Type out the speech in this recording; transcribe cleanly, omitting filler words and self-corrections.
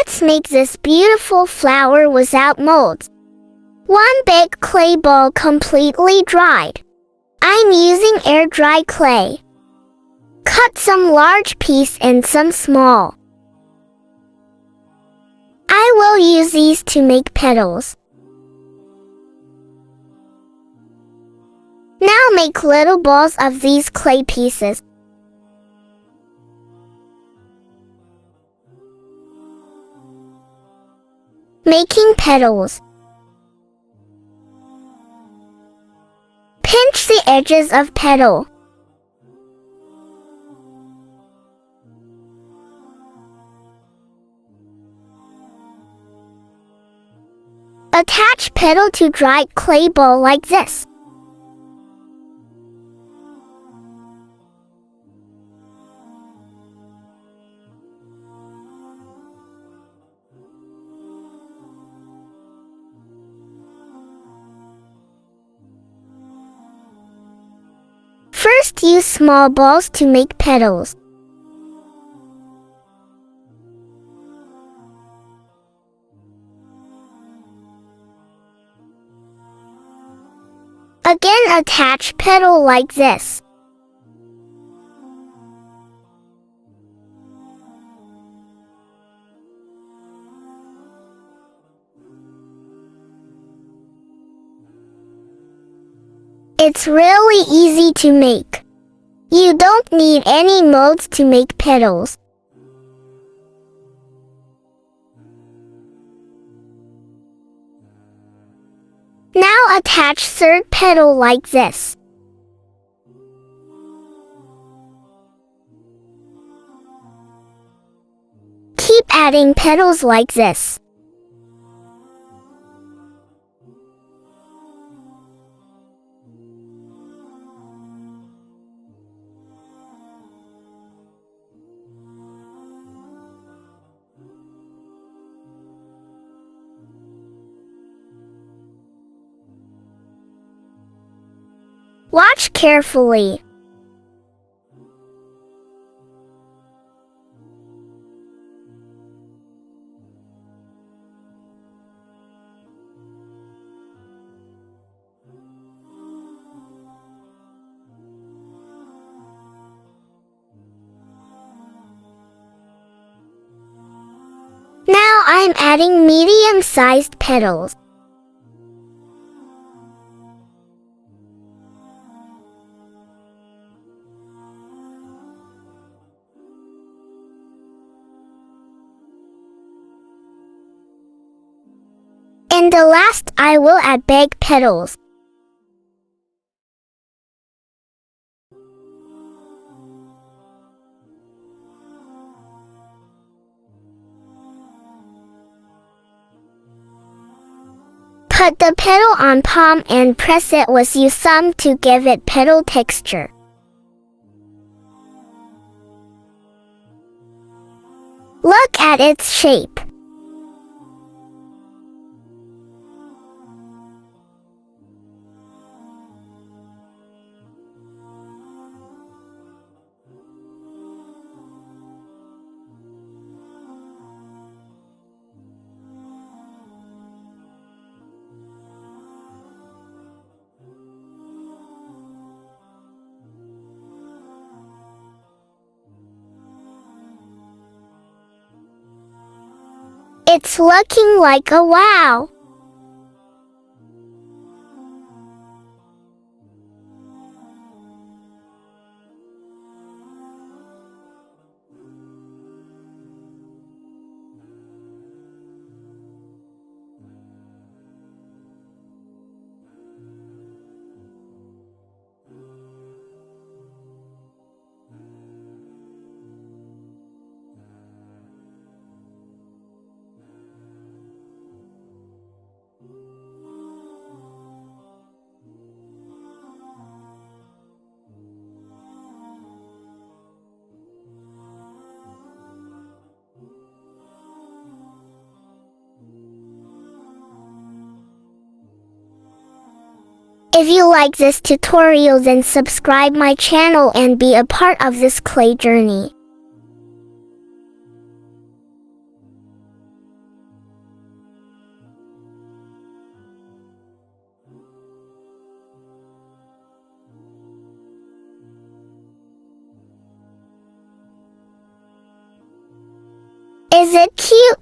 Let's make this beautiful flower without molds. 1 big clay ball completely dried. I'm using air-dry clay. Cut some large piece and some small. I will use these to make petals. Now make little balls of these clay pieces. Making petals. Pinch the edges of petal. Attach petal to dried clay ball like this. First, use small balls to make petals. Again, attach petal like this. It's really easy to make. You don't need any molds to make petals. Now attach third petal like this. Keep adding petals like this. Watch carefully. Now I'm adding medium-sized petals. And the last, I will add big petals. Put the petal on palm and press it with your thumb to give it petal texture. Look at its shape. It's looking like a wow! If you like this tutorial, then subscribe my channel and be a part of this clay journey. Is it cute?